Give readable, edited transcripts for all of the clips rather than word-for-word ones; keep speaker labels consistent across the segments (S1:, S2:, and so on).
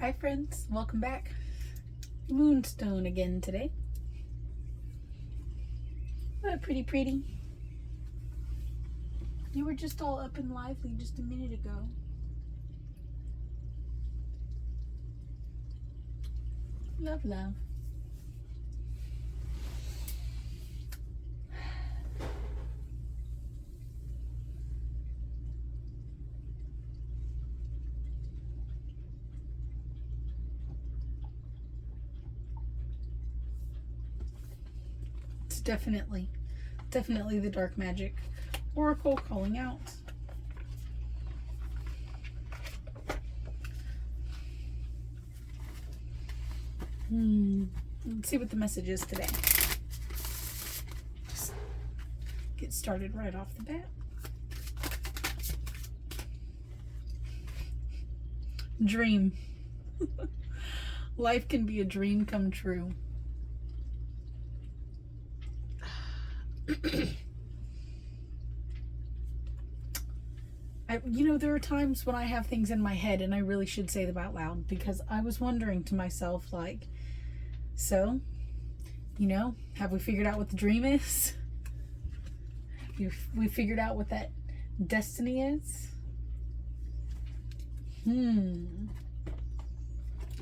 S1: Hi friends, welcome back. Moonstone again today. Oh, pretty. You were just all up and lively just a minute ago. Love. It's definitely the dark magic oracle calling out. Let's see what the message is today. Just get started right off the bat. Dream. Life can be a dream come true. There are times when I have things in my head and I really should say them out loud, because I was wondering to myself, like, so, have we figured out what the dream is? We figured out what that destiny is?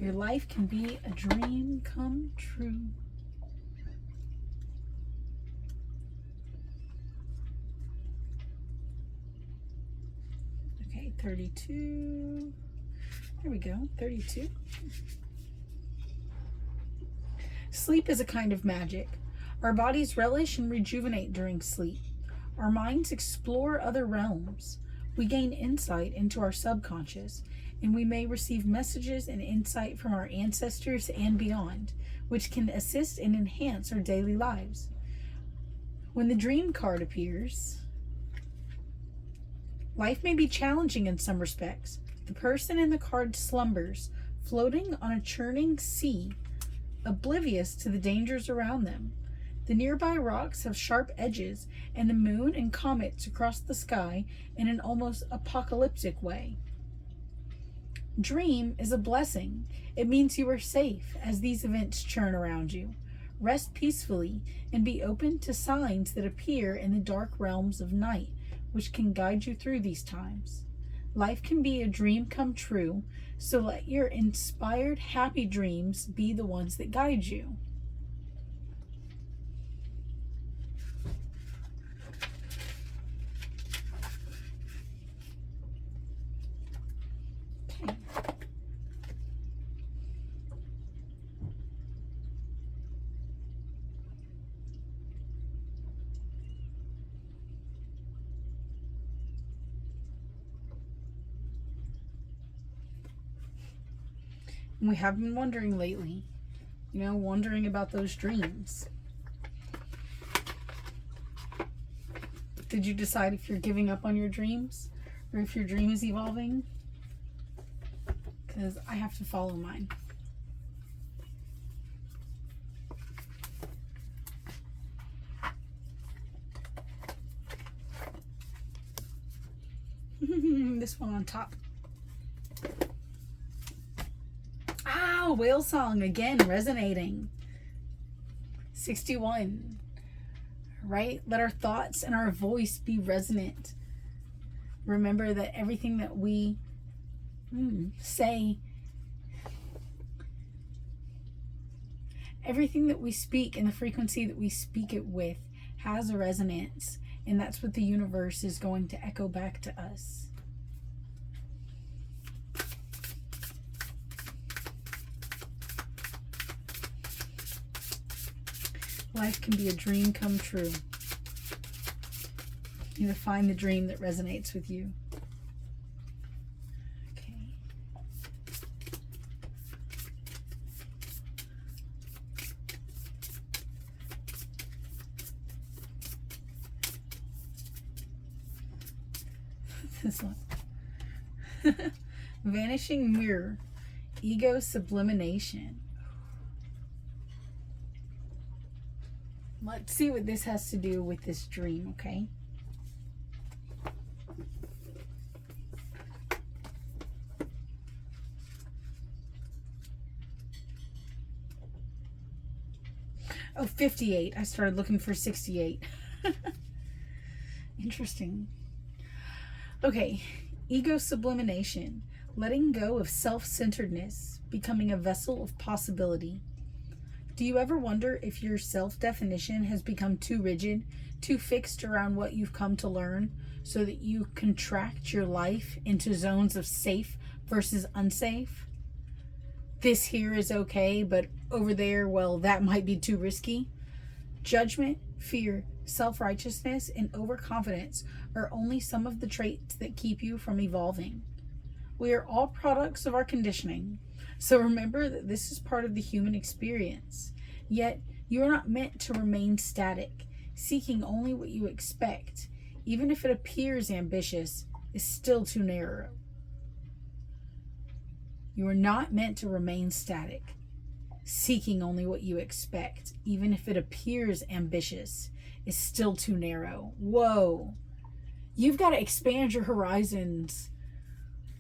S1: Your life can be a dream come true. Okay, 32. There we go, 32. Sleep is a kind of magic. Our bodies relish and rejuvenate during sleep. Our minds explore other realms. We gain insight into our subconscious, and we may receive messages and insight from our ancestors and beyond, which can assist and enhance our daily lives. When the dream card appears, life may be challenging in some respects. The person in the card slumbers, floating on a churning sea, oblivious to the dangers around them. The nearby rocks have sharp edges, and the moon and comets across the sky in an almost apocalyptic way. Dream is a blessing. It means you are safe as these events churn around you. Rest peacefully and be open to signs that appear in the dark realms of night, which can guide you through these times. Life can be a dream come true, so let your inspired, happy dreams be the ones that guide you. Okay. We have been wondering lately, wondering about those dreams. Did you decide if you're giving up on your dreams or if your dream is evolving? Because I have to follow mine. This one on top. Whale song again, resonating. 61. Right? Let our thoughts and our voice be resonant. Remember that everything that we say, everything that we speak and the frequency that we speak it with has a resonance, and that's what the universe is going to echo back to us. Life can be a dream come true. You find the dream that resonates with you. Okay. This one. Vanishing mirror. Ego sublimination. Let's see what this has to do with this dream, okay? Oh, 58. I started looking for 68. Interesting. Okay, ego sublimation, letting go of self-centeredness, becoming a vessel of possibility. Do you ever wonder if your self-definition has become too rigid, too fixed around what you've come to learn, so that you contract your life into zones of safe versus unsafe? This here is okay, but over there, well, that might be too risky. Judgment, fear, self-righteousness, and overconfidence are only some of the traits that keep you from evolving. We are all products of our conditioning, so remember that this is part of the human experience. Yet, you are not meant to remain static, seeking only what you expect, even if it appears ambitious, is still too narrow. You are not meant to remain static, seeking only what you expect, even if it appears ambitious, is still too narrow. Whoa. You've got to expand your horizons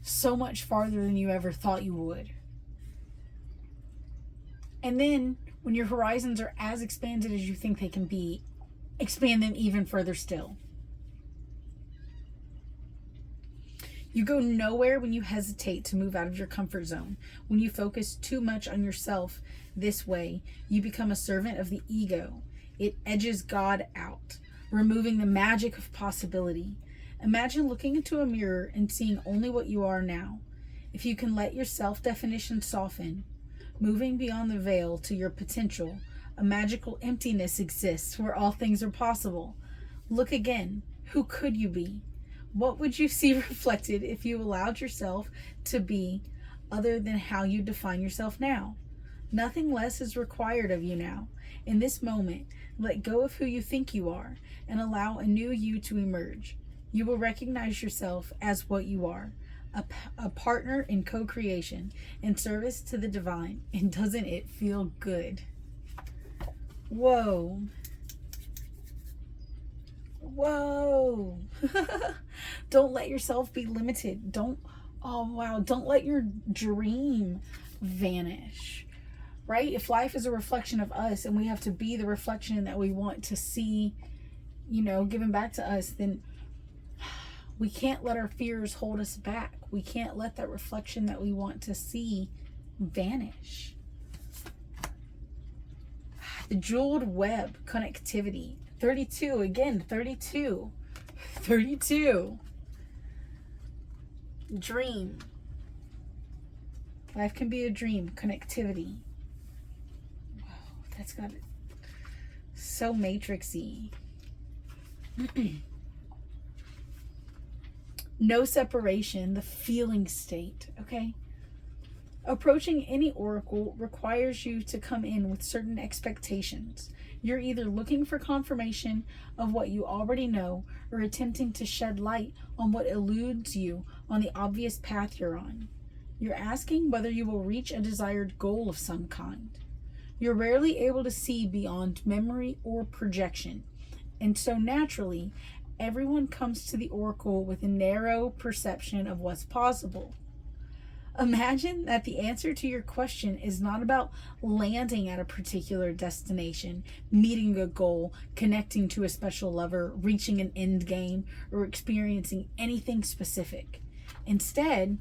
S1: so much farther than you ever thought you would. And then, when your horizons are as expanded as you think they can be, expand them even further still. You go nowhere when you hesitate to move out of your comfort zone. When you focus too much on yourself this way, you become a servant of the ego. It edges God out, removing the magic of possibility. Imagine looking into a mirror and seeing only what you are now. If you can let your self-definition soften, moving beyond the veil to your potential, a magical emptiness exists where all things are possible. Look again. Who could you be? What would you see reflected if you allowed yourself to be other than how you define yourself now? Nothing less is required of you now. In this moment, let go of who you think you are and allow a new you to emerge. You will recognize yourself as what you are, a partner in co-creation, in service to the divine. And doesn't it feel good? Whoa. Whoa. Don't let yourself be limited. Don't let your dream vanish. Right? If life is a reflection of us and we have to be the reflection that we want to see, given back to us, then we can't let our fears hold us back. We can't let that reflection that we want to see vanish. The jeweled web connectivity. 32, again, 32. 32. Dream. Life can be a dream. Connectivity. Wow, that's got it. So matrixy. No separation, the feeling state, okay? Approaching any oracle requires you to come in with certain expectations. You're either looking for confirmation of what you already know or attempting to shed light on what eludes you on the obvious path you're on. You're asking whether you will reach a desired goal of some kind. You're rarely able to see beyond memory or projection, and so naturally, everyone comes to the oracle with a narrow perception of what's possible. Imagine that the answer to your question is not about landing at a particular destination, meeting a goal, connecting to a special lover, reaching an end game, or experiencing anything specific. Instead,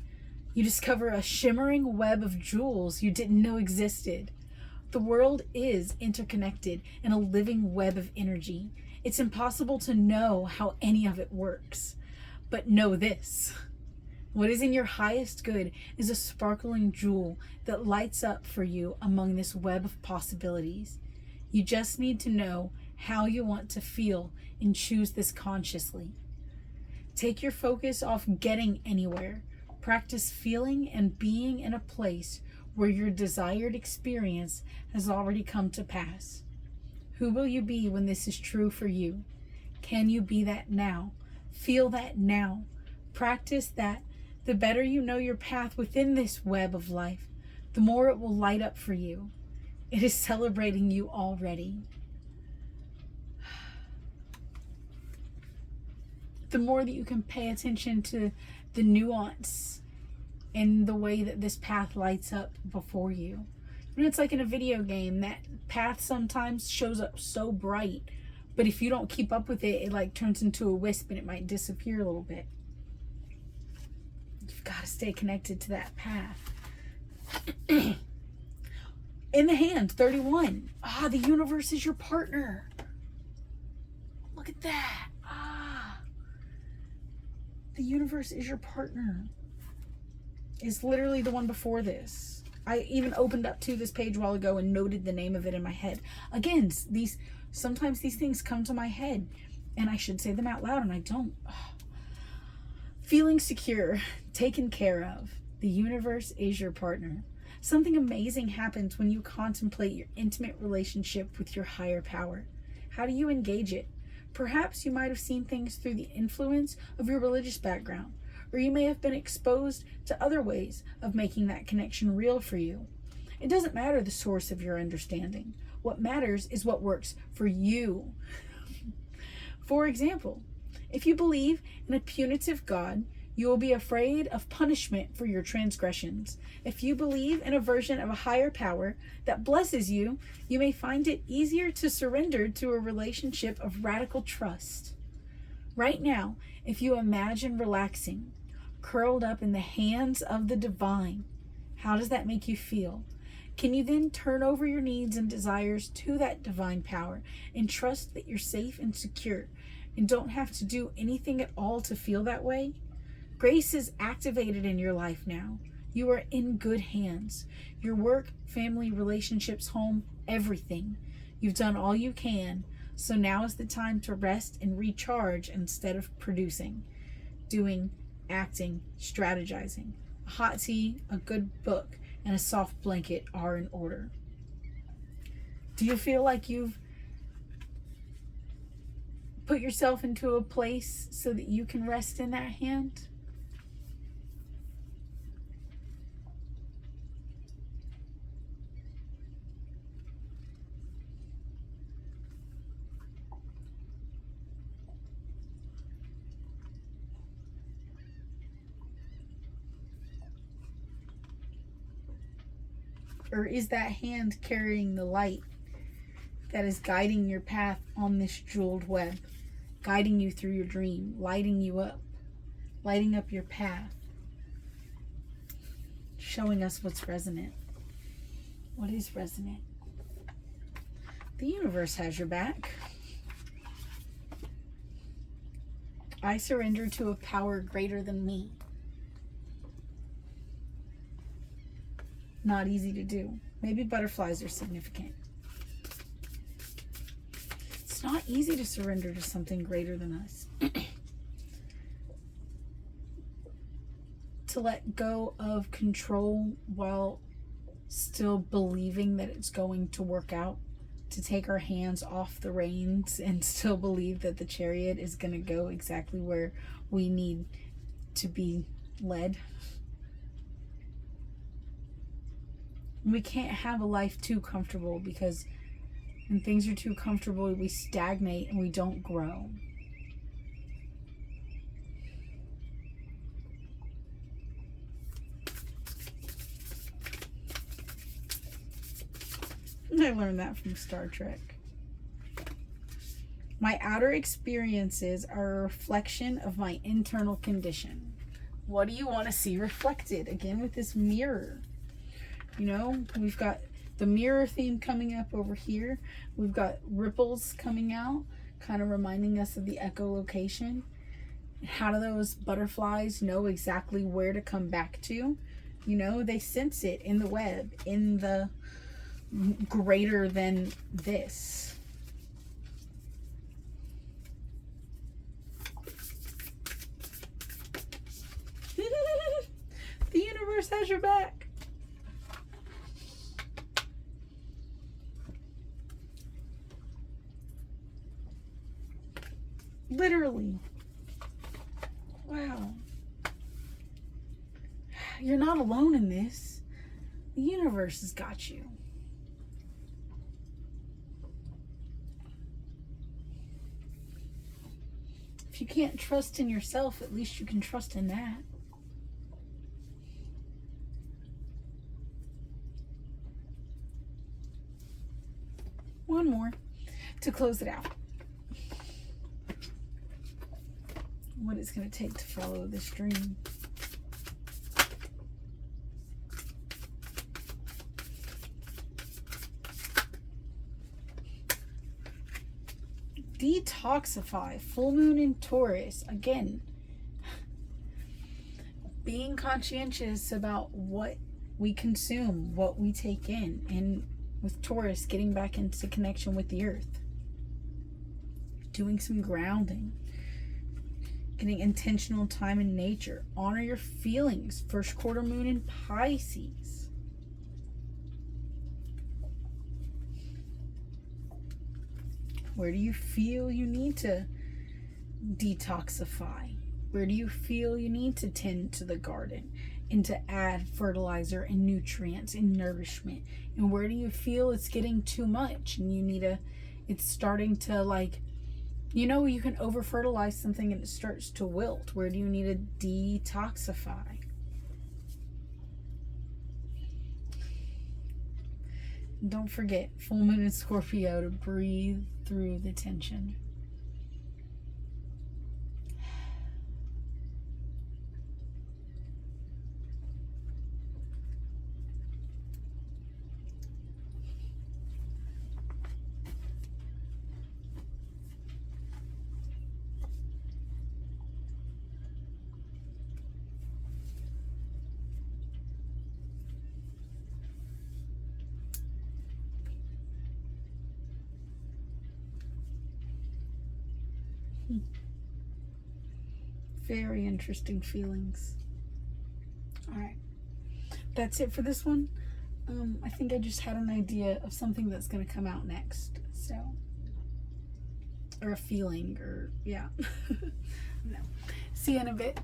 S1: you discover a shimmering web of jewels you didn't know existed. The world is interconnected in a living web of energy. It's impossible to know how any of it works. But know this. What is in your highest good is a sparkling jewel that lights up for you among this web of possibilities. You just need to know how you want to feel and choose this consciously. Take your focus off getting anywhere. Practice feeling and being in a place where your desired experience has already come to pass. Who will you be when this is true for you? Can you be that now? Feel that now. Practice that. The better you know your path within this web of life, the more it will light up for you. It is celebrating you already. The more that you can pay attention to the nuance in the way that this path lights up before you, And it's like in a video game, that path sometimes shows up so bright, but if you don't keep up with it, it like turns into a wisp and it might disappear a little bit. You've got to stay connected to that path. In the hand, 31. The universe is your partner. Look at that. The universe is your partner. It's literally the one before this. I even opened up to this page a while ago and noted the name of it in my head. Again, sometimes these things come to my head and I should say them out loud and I don't. Feeling secure, taken care of. The universe is your partner. Something amazing happens when you contemplate your intimate relationship with your higher power. How do you engage it? Perhaps you might have seen things through the influence of your religious background, or you may have been exposed to other ways of making that connection real for you. It doesn't matter the source of your understanding. What matters is what works for you. For example, if you believe in a punitive God, you will be afraid of punishment for your transgressions. If you believe in a version of a higher power that blesses you, you may find it easier to surrender to a relationship of radical trust. Right now, if you imagine relaxing, curled up in the hands of the divine, how does that make you feel? Can you then turn over your needs and desires to that divine power and trust that you're safe and secure and don't have to do anything at all to feel that way? Grace is activated in your life now. You are in good hands. Your work, family, relationships, home, everything. You've done all you can. So now is the time to rest and recharge instead of producing, doing, acting, strategizing. A hot tea, a good book, and a soft blanket are in order. Do you feel like you've put yourself into a place so that you can rest in that hand? Or is that hand carrying the light that is guiding your path on this jeweled web, guiding you through your dream, lighting you up, lighting up your path, showing us what's resonant? What is resonant? The universe has your back. I surrender to a power greater than me. Not easy to do. Maybe butterflies are significant. It's not easy to surrender to something greater than us. To let go of control while still believing that it's going to work out. To take our hands off the reins and still believe that the chariot is going to go exactly where we need to be led. We can't have a life too comfortable, because when things are too comfortable, we stagnate and we don't grow. I learned that from Star Trek. My outer experiences are a reflection of my internal condition. What do you want to see reflected? Again, with this mirror. You know, we've got the mirror theme coming up over here. We've got ripples coming out, kind of reminding us of the echolocation. How do those butterflies know exactly where to come back to? You know, they sense it in the web, in the greater than this. The universe has your back. Literally. Wow. You're not alone in this. The universe has got you. If you can't trust in yourself, at least you can trust in that. to close it out. What it's going to take to follow this dream. Detoxify. Full moon in Taurus. Again, being conscientious about what we consume, what we take in, and with Taurus, getting back into connection with the earth, doing some grounding, getting intentional time in nature. Honor your feelings. First quarter moon in Pisces. Where do you feel you need to detoxify? Where do you feel you need to tend to the garden and to add fertilizer and nutrients and nourishment? And where do you feel it's getting too much and you need to, it's starting to, like, you know, you can over fertilize something and it starts to wilt. Where do you need to detoxify? Don't forget, full moon in Scorpio, to breathe through the tension. Very interesting feelings. All right, that's it for this one. I think I just had an idea of something that's going to come out next, so, or a feeling, or yeah. No. See you in a bit.